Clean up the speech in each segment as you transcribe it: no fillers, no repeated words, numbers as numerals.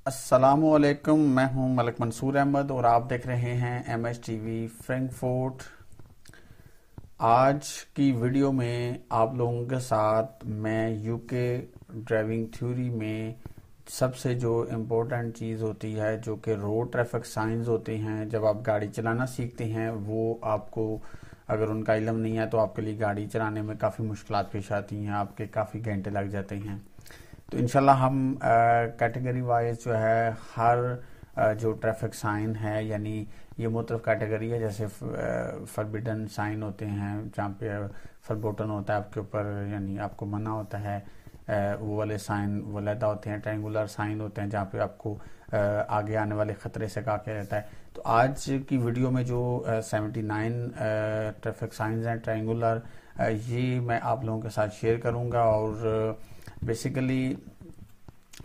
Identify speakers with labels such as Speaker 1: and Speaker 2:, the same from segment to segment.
Speaker 1: अस्सलामुअलैकुम। मैं हूं मलिक मंसूर अहमद और आप देख रहे हैं MSTV फ्रैंकफर्ट। आज की वीडियो में आप लोगों के साथ मैं यूके ड्राइविंग थ्योरी में सबसे जो इम्पोर्टेंट चीज़ होती है, जो कि रोड ट्रैफिक साइंस होते हैं, जब आप गाड़ी चलाना सीखते हैं, वो आपको अगर उनका इल्म नहीं है तो आपके लिए गाड़ी चलाने में काफ़ी मुश्किलात पेश आती हैं, आपके काफ़ी घंटे लग जाते हैं। तो इंशाल्लाह हम कैटेगरी वाइज जो है हर जो ट्रैफिक साइन है, यानी ये मुख्तलिफ कैटेगरी है। जैसे फॉरबिडन साइन होते हैं जहाँ पे फॉरबोटन होता है आपके ऊपर, यानी आपको मना होता है। वो वाले साइन वो अलहदा होते हैं। ट्रायंगुलर साइन होते हैं जहाँ पे आपको आगे आने वाले ख़तरे से कहा किया जाता है। तो आज की वीडियो में जो 79 ट्रैफिक साइंस हैं ट्रायंगुलर, ये मैं आप लोगों के साथ शेयर करूँगा। और बेसिकली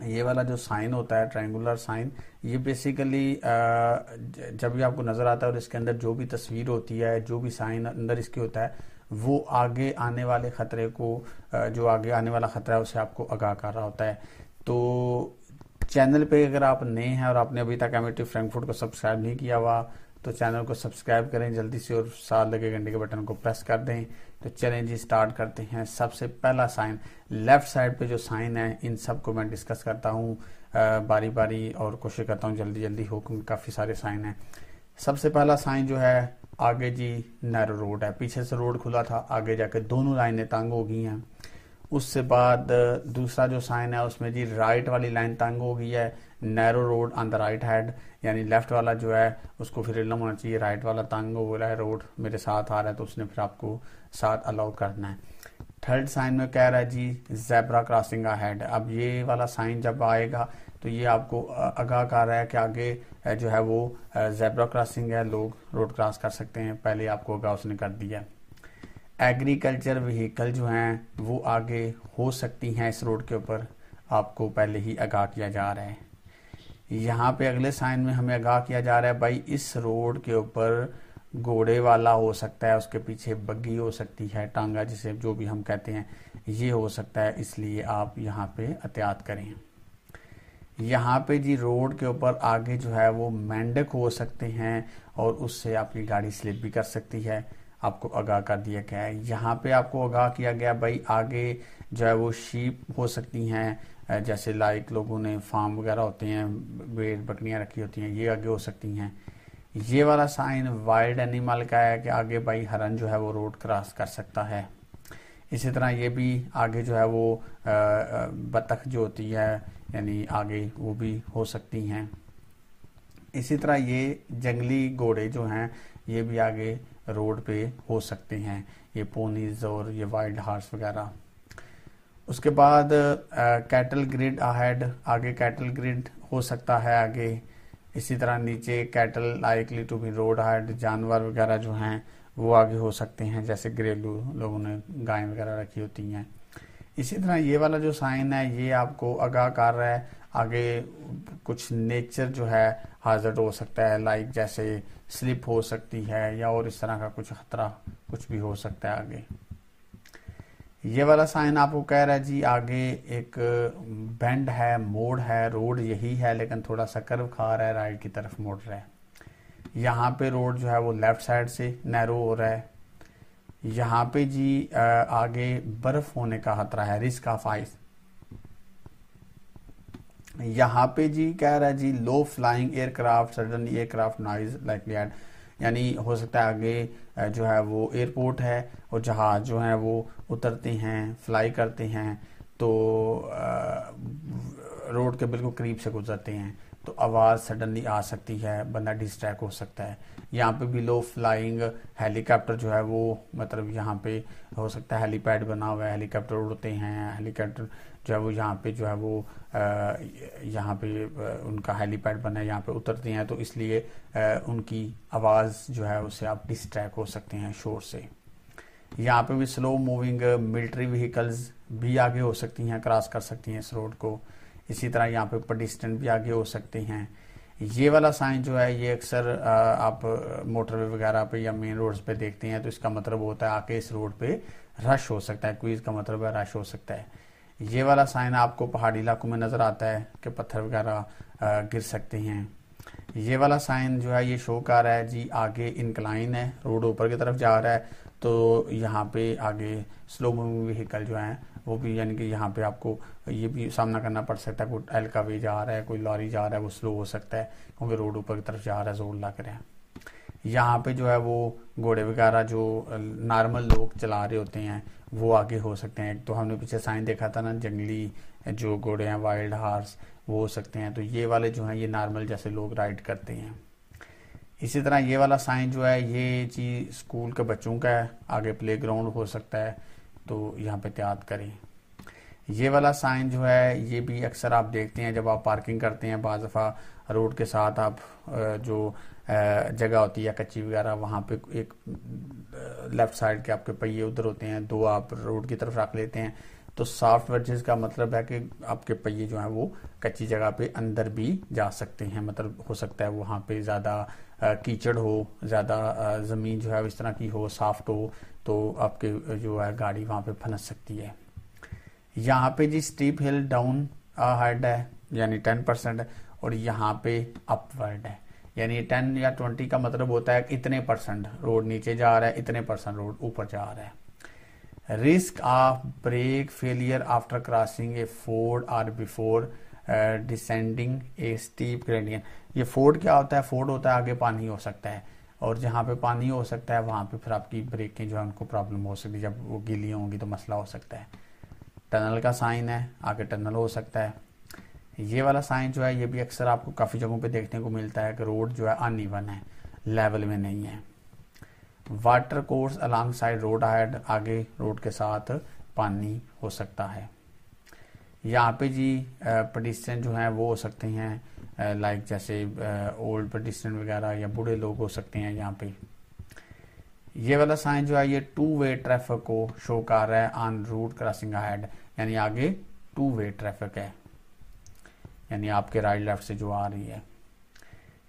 Speaker 1: ये वाला जो साइन होता है ट्रायंगुलर साइन, ये बेसिकली जब भी आपको नज़र आता है और इसके अंदर जो भी तस्वीर होती है, जो भी साइन अंदर इसके होता है, वो आगे आने वाले ख़तरे को, जो आगे आने वाला ख़तरा है उसे आपको आगाह कर रहा होता है। तो चैनल पे अगर आप नए हैं और आपने अभी तक MSTV फ्रैंकफर्ट को सब्सक्राइब नहीं किया हुआ तो चैनल को सब्सक्राइब करें जल्दी से और साथ लगे घंटे के बटन को प्रेस कर दें। तो चलें जी, स्टार्ट करते हैं। सबसे पहला साइन, लेफ्ट साइड पे जो साइन है, इन सब को मैं डिस्कस करता हूँ बारी बारी और कोशिश करता हूँ जल्दी जल्दी हो, क्योंकि काफ़ी सारे साइन हैं। सबसे पहला साइन जो है, आगे जी नैरो रोड है, पीछे से रोड खुला था, आगे जाके दोनों लाइनें तंग हो गई हैं। उससे बाद दूसरा जो साइन है उसमें जी राइट वाली लाइन तंग हो गई है, narrow road on the right hand, यानी लेफ्ट वाला जो है उसको फिर इल्म होना चाहिए राइट वाला तंग हो रहा है, रोड मेरे साथ आ रहा है, तो उसने फिर आपको साथ अलाउ करना है। थर्ड साइन में कह रहा है जी जेब्रा क्रॉसिंग अहेड। अब ये वाला साइन जब आएगा तो ये आपको आगाह कर रहा है कि आगे जो है वो जेब्रा क्रॉसिंग है, लोग रोड क्रॉस कर सकते हैं, पहले आपको आगाह उसने कर दिया। एग्रीकल्चर व्हीकल जो हैं वो आगे हो सकती हैं इस रोड के ऊपर, आपको पहले ही आगाह किया जा रहा है। यहाँ पे अगले साइन में हमें आगाह किया जा रहा है, भाई इस रोड के ऊपर घोड़े वाला हो सकता है, उसके पीछे बग्गी हो सकती है, टांगा जिसे जो भी हम कहते हैं, ये हो सकता है, इसलिए आप यहाँ पे एहतियात करें। यहाँ पे जी रोड के ऊपर आगे जो है वो मेंढक हो सकते हैं और उससे आपकी गाड़ी स्लिप भी कर सकती है, आपको आगाह कर दिया गया है। यहाँ पे आपको आगाह किया गया भाई आगे जो है वो शीप हो सकती हैं, जैसे लाइक लोगों ने फार्म वगैरह होते हैं, भेड़ बकरियां रखी होती हैं, ये आगे हो सकती हैं। ये वाला साइन वाइल्ड एनिमल का है कि आगे भाई हरन जो है वो रोड क्रॉस कर सकता है। इसी तरह ये भी आगे जो है वो बतख जो होती है, यानी आगे वो भी हो सकती हैं। इसी तरह ये जंगली घोड़े जो हैं ये भी आगे रोड पे हो सकते हैं, ये पोनीज और ये वाइल्ड हार्स वगैरह। उसके बाद कैटल ग्रिड अहेड, आगे कैटल ग्रिड हो सकता है आगे। इसी तरह नीचे cattle likely to be road ahead, जानवर वगैरह जो हैं वो आगे हो सकते हैं, जैसे घरेलू लोगों ने गाय वगैरह रखी होती हैं। इसी तरह ये वाला जो साइन है ये आपको आगाह कर रहा है आगे कुछ नेचर जो है हाजर्ड हो सकता है, लाइक जैसे स्लिप हो सकती है या और इस तरह का कुछ खतरा कुछ भी हो सकता है आगे। ये वाला साइन आपको कह रहा है जी आगे एक बेंड है, मोड़ है, रोड यही है लेकिन थोड़ा सा कर्व खा रहा है, राइट की तरफ मोड़ रहा है। यहाँ पे रोड जो है वो लेफ्ट साइड से नैरो हो रहा है। यहाँ पे जी आगे बर्फ होने का खतरा है, रिस्क ऑफ आइस। यहाँ पे जी कह रहा है G low flying aircraft suddenly aircraft noise likely add, यानी हो सकता है आगे जो है वो एयरपोर्ट है और जहाज जो है वो उतरते हैं, फ्लाई करते हैं, तो रोड के बिल्कुल करीब से गुजरते हैं, तो आवाज़ सडनली आ सकती है, बंदा डिस्ट्रैक्ट हो सकता है। यहाँ पे भी लो फ्लाइंग हेलीकॉप्टर जो है वो, मतलब यहाँ पे हो सकता है हेलीपैड बना हुआ है, हेलीकॉप्टर उड़ते हैं, हेलीकॉप्टर जो है वो यहाँ पे जो है वो यहाँ पे उनका हेलीपैड बना है, यहाँ पे उतरते हैं, तो इसलिए उनकी आवाज़ जो है उससे आप डिस्ट्रैक्ट हो सकते हैं शोर से। यहाँ पे भी स्लो मूविंग मिलिट्री व्हीकल्स भी आगे हो सकती हैं, क्रॉस कर सकती हैं इस रोड को। इसी तरह यहाँ पे पेडिस्ट्रियन भी आगे हो सकते हैं। ये वाला साइन जो है ये अक्सर आप मोटरवे वगैरह पे या मेन रोड्स पे देखते हैं, तो इसका मतलब होता है आके इस रोड पे रश हो सकता है, क्विज का मतलब है रश हो सकता है। ये वाला साइन आपको पहाड़ी इलाकों में नज़र आता है कि पत्थर वगैरह गिर सकते हैं। ये वाला साइन जो है ये शो कर रहा है जी आगे इंक्लाइन है, रोड ऊपर की तरफ जा रहा है, तो यहाँ पे आगे स्लो मूविंग व्हीकल जो है वो भी, यानी कि यहाँ पे आपको ये भी सामना करना पड़ सकता है, कोई एल का वे जा रहा है, कोई लॉरी जा रहा है, वो स्लो हो सकता है क्योंकि रोड ऊपर की तरफ जा रहा है, जोर लग रहा है। यहाँ पे जो है वो घोड़े वगैरह जो नॉर्मल लोग चला रहे होते हैं वो आगे हो सकते हैं। तो हमने पीछे साइन देखा था ना, जंगली जो घोड़े हैं, वाइल्ड हार्स, वो हो सकते हैं। तो ये वाले जो हैं ये नॉर्मल जैसे लोग राइड करते हैं। इसी तरह ये वाला साइन जो है ये चीज स्कूल के बच्चों का है, आगे प्ले ग्राउंड हो सकता है, तो यहाँ पे एहतियात करें। ये वाला साइन जो है ये भी अक्सर आप देखते हैं जब आप पार्किंग करते हैं, बाज़ दफ़ा रोड के साथ आप जो जगह होती है कच्ची वगैरह, वहाँ पे एक लेफ्ट साइड के आपके पहिए उधर होते हैं, दो आप रोड की तरफ रख लेते हैं, तो सॉफ्ट वर्जेस का मतलब है कि आपके पहिए जो हैं वो कच्ची जगह पे अंदर भी जा सकते हैं। मतलब हो सकता है वहाँ पे ज़्यादा कीचड़ हो, ज़्यादा ज़मीन जो है इस तरह की हो, सॉफ्ट हो, तो आपके जो है गाड़ी वहाँ पे फंस सकती है। यहाँ पे जी स्टीप हिल डाउन हाइड है यानी 10% है, और यहाँ पे अपवर्ड है यानी 10 या 20 का मतलब होता है इतने परसेंट रोड नीचे जा रहा है, इतने परसेंट रोड ऊपर जा रहा है। Risk of brake failure after crossing a ford और before descending a steep gradient. ये फोर्ड क्या होता है? फोर्ड होता है आगे पानी हो सकता है, और जहाँ पे पानी हो सकता है वहाँ पे फिर आपकी ब्रेकें जो है उनको प्रॉब्लम हो सकती है, जब वो गीली होंगी तो मसला हो सकता है। टनल का साइन है, आगे टनल हो सकता है। ये वाला साइन जो है ये भी अक्सर आपको काफ़ी जगहों पे देखने को मिलता है कि रोड जो है अनइवन है, लेवल में नहीं है। Water course along side road ahead, आगे रोड के साथ पानी हो सकता है। यहाँ पे जी पेडिस्ट्रियन जो हैं वो हो सकते हैं लाइक जैसे ओल्ड पेडिस्ट्रियन वगैरह या बूढ़े लोग हो सकते हैं यहाँ पे। ये वाला साइन जो है ये 2 वे ट्रैफिक को शो कर रहा है ऑन रूट क्रॉसिंग अहेड, यानी आगे 2 वे ट्रैफिक है, यानी आपके राइट लेफ्ट से जो आ रही है।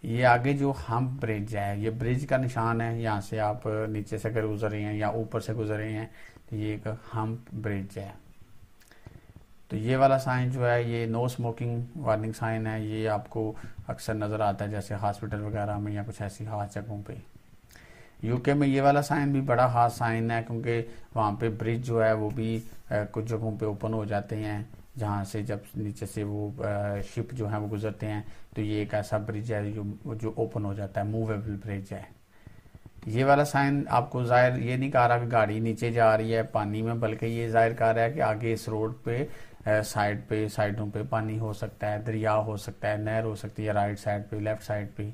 Speaker 1: ये आगे जो हम्प ब्रिज है, ये ब्रिज का निशान है, यहाँ से आप नीचे से अगर गुजर रहे हैं या ऊपर से गुजर रहे हैं तो ये एक हम्प ब्रिज है। तो ये वाला साइन जो है ये नो स्मोकिंग वार्निंग साइन है, ये आपको अक्सर नज़र आता है जैसे हॉस्पिटल वगैरह में या कुछ ऐसी खास जगहों पे। यूके में ये वाला साइन भी बड़ा खास साइन है क्योंकि वहाँ पे ब्रिज जो है वो भी कुछ जगहों पे ओपन हो जाते हैं, जहाँ से जब नीचे से वो शिप जो है वो गुजरते हैं, तो ये एक ऐसा ब्रिज है जो ओपन हो जाता है, मूवेबल ब्रिज है। ये वाला साइन आपको जाहिर ये नहीं कह रहा कि गाड़ी नीचे जा रही है पानी में, बल्कि ये जाहिर कर रहा है कि आगे इस रोड पे साइडों पे पानी हो सकता है, दरिया हो सकता है, नहर हो सकती है, राइट साइड पे, लेफ्ट साइड पे।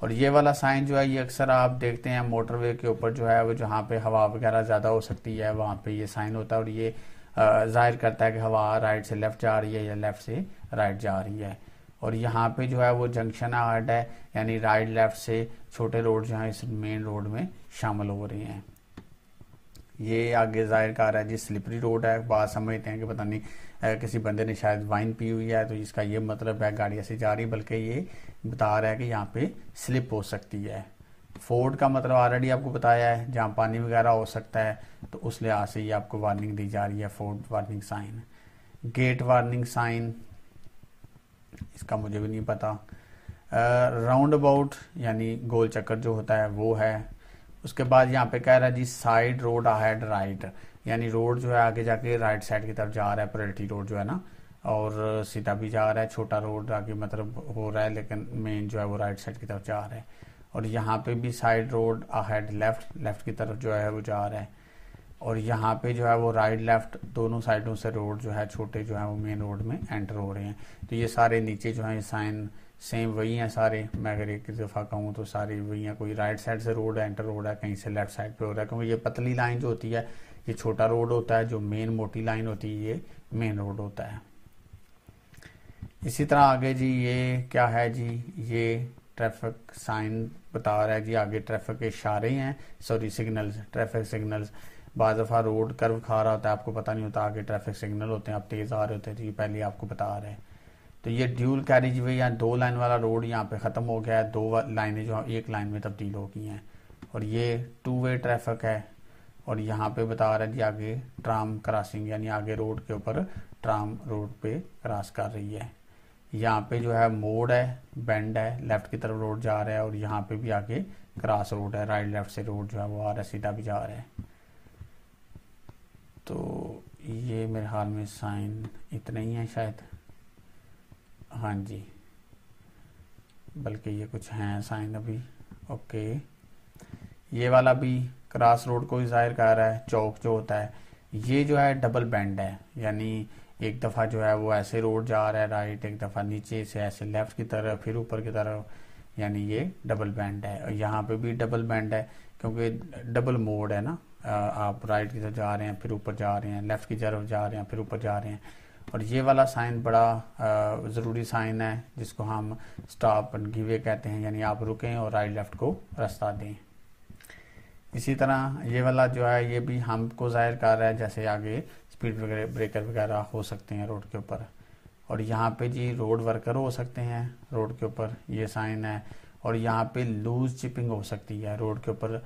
Speaker 1: और ये वाला साइन जो है ये अक्सर आप देखते हैं मोटरवे के ऊपर जो है वो जहाँ पे हवा वगैरह ज़्यादा हो सकती है वहाँ पे ये साइन होता है, और ये जाहिर करता है कि हवा राइट से लेफ्ट जा रही है या लेफ्ट से राइट जा रही है। और यहाँ पे जो है वो जंक्शन हार्ड है, यानी राइट लेफ्ट से छोटे रोड जो है इस मेन रोड में शामिल हो रहे हैं। ये आगे जाहिर कर रहा है जी स्लिपरी रोड है, बात समझते हैं कि पता नहीं किसी बंदे ने शायद वाइन पी हुई है तो इसका ये मतलब है गाड़ी ऐसे जा रही, बल्कि ये बता रहा है कि यहाँ पे स्लिप हो सकती है। फोर्ड का मतलब ऑलरेडी आपको बताया है, जहाँ पानी वगैरह हो सकता है, तो उस लिहाज से ये आपको वार्निंग दी जा रही है, ford warning sign. Gate warning sign इसका मुझे भी नहीं पता। राउंड अबाउट यानी गोल चक्कर जो होता है वो है। उसके बाद यहाँ पे कह रहा है जी साइड रोड अहेड राइट, यानी रोड जो है आगे जाके राइट साइड की तरफ जा रहा है, प्रायोरिटी रोड जो है ना, और सीधा भी जा रहा है, छोटा रोड आगे मतलब हो रहा है, लेकिन मेन जो है वो राइट साइड की तरफ जा रहा है। और यहाँ पे भी साइड रोड अहेड लेफ्ट की तरफ जो है वो जा रहा है, और यहाँ पे जो है वो राइट लेफ्ट दोनों साइडों से रोड जो है छोटे जो है वो मेन रोड में एंटर हो रहे हैं। तो ये सारे नीचे जो है साइन सेम वही हैं सारे, मैं अगर एक दफ़ा कहूँ तो सारे वही हैं, कोई राइट साइड से रोड एंटर हो रहा है, कहीं से लेफ्ट साइड पे हो रहा है, क्योंकि ये पतली लाइन जो होती है ये छोटा रोड होता है, जो मेन मोटी लाइन होती है ये मेन रोड होता है। इसी तरह आगे जी ये क्या है जी, ये ट्रैफिक साइन बता रहा है जी, आगे ट्रैफिक के इशारे हैं, सॉरी सिग्नल्स, ट्रैफिक सिग्नल्स। बाज़ दफ़ा रोड कर्व खा रहा होता है, आपको पता नहीं होता, आगे ट्रैफिक सिग्नल होते हैं, आप तेज़ आ रहे होते हैं तो ये पहले आपको बता रहे हैं। तो ये ड्यूल कैरिज वे या 2 लाइन वाला रोड यहाँ पे ख़त्म हो गया है, 2 लाइनें जो एक लाइन में तब्दील हो गई हैं, और ये 2 वे ट्रैफिक है। और यहाँ पे बता रहा है जी आगे ट्राम क्रॉसिंग, यानी आगे रोड के ऊपर ट्राम रोड पे क्रॉस कर रही है। यहाँ पे जो है मोड़ है, बेंड है, लेफ्ट की तरफ रोड जा रहा है, और यहाँ पे भी आगे क्रॉस रोड है, राइट लेफ्ट से रोड जो है वो आ रहा है, सीधा भी जा रहा है। तो ये मेरे हाल में साइन इतना ही है शायद, हाँ जी, बल्कि ये कुछ हैं साइन अभी। ओके, ये वाला भी क्रॉस रोड को जाहिर कर रहा है। चौक जो होता है ये जो है डबल बेंड है, यानी एक दफ़ा जो है वो ऐसे रोड जा रहा है राइट, एक दफ़ा नीचे से ऐसे लेफ्ट की तरफ, फिर ऊपर की तरफ, यानी ये डबल बेंड है। और यहाँ पे भी डबल बेंड है क्योंकि डबल मोड है ना, आप राइट की तरफ जा रहे हैं, फिर ऊपर जा रहे हैं, लेफ्ट की तरफ जा रहे हैं, फिर ऊपर जा रहे हैं। और ये वाला साइन बड़ा ज़रूरी साइन है जिसको हम स्टॉप एंड गिव वे कहते हैं, यानी आप रुकें और राइट लेफ्ट को रास्ता दें। इसी तरह ये वाला जो है ये भी हमको जाहिर कर रहा है जैसे आगे स्पीड ब्रेकर वगैरह हो सकते हैं रोड के ऊपर। और यहाँ पे जी रोड वर्कर हो सकते हैं रोड के ऊपर, ये साइन है। और यहाँ पे लूज चिपिंग हो सकती है रोड के ऊपर,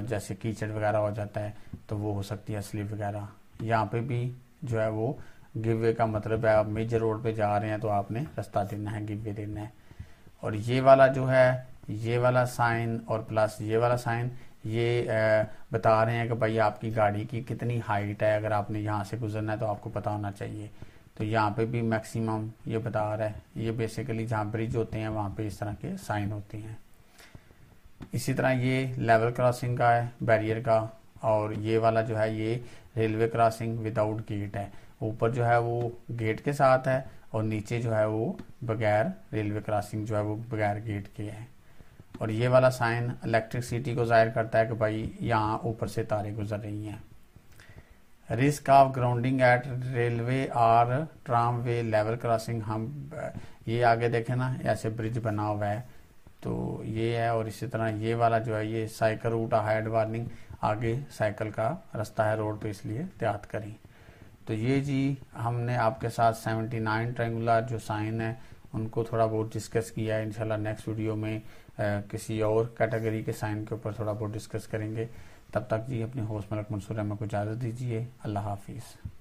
Speaker 1: जैसे कीचड़ वगैरह हो जाता है तो वो हो सकती है, स्लिप वगैरह। यहाँ पे भी जो है वो गिव वे का मतलब है आप मेजर रोड पे जा रहे हैं तो आपने रास्ता देना है, गिव वे देना है। और ये वाला जो है ये वाला साइन और प्लस ये वाला साइन ये बता रहे हैं कि भाई आपकी गाड़ी की कितनी हाइट है, अगर आपने यहाँ से गुजरना है तो आपको पता होना चाहिए। तो यहाँ पे भी मैक्सिमम ये बता रहा है। ये बेसिकली जहाँ ब्रिज होते हैं वहाँ पे इस तरह के साइन होते हैं। इसी तरह ये लेवल क्रॉसिंग का है, बैरियर का। और ये वाला जो है ये रेलवे क्रॉसिंग विदाउट गेट है, ऊपर जो है वो गेट के साथ है और नीचे जो है वो बगैर रेलवे क्रॉसिंग जो है वो बगैर गेट के है। और ये वाला साइन इलेक्ट्रिसिटी को जाहिर करता है कि भाई यहाँ ऊपर से तारें गुजर रही हैं। Risk of grounding eight railway और ट्राम वे लेवल क्रॉसिंग, हम ये आगे देखें ना ऐसे ब्रिज बना हुआ है तो ये है। और इसी तरह ये वाला जो है ये साइकिल रूट हेड वार्निंग, आगे साइकिल का रास्ता है रोड पे, इसलिए एहतियात करें। तो ये जी हमने आपके साथ 79 ट्रायंगुलर जो साइन है उनको थोड़ा बहुत डिस्कस किया है। इंशाल्लाह नेक्स्ट वीडियो में किसी और कैटेगरी के साइन के ऊपर थोड़ा बहुत डिस्कस करेंगे। तब तक जी अपने होस्ट मलक मंसूर अहमद को इजाज़त दीजिए। अल्लाह हाफिज़।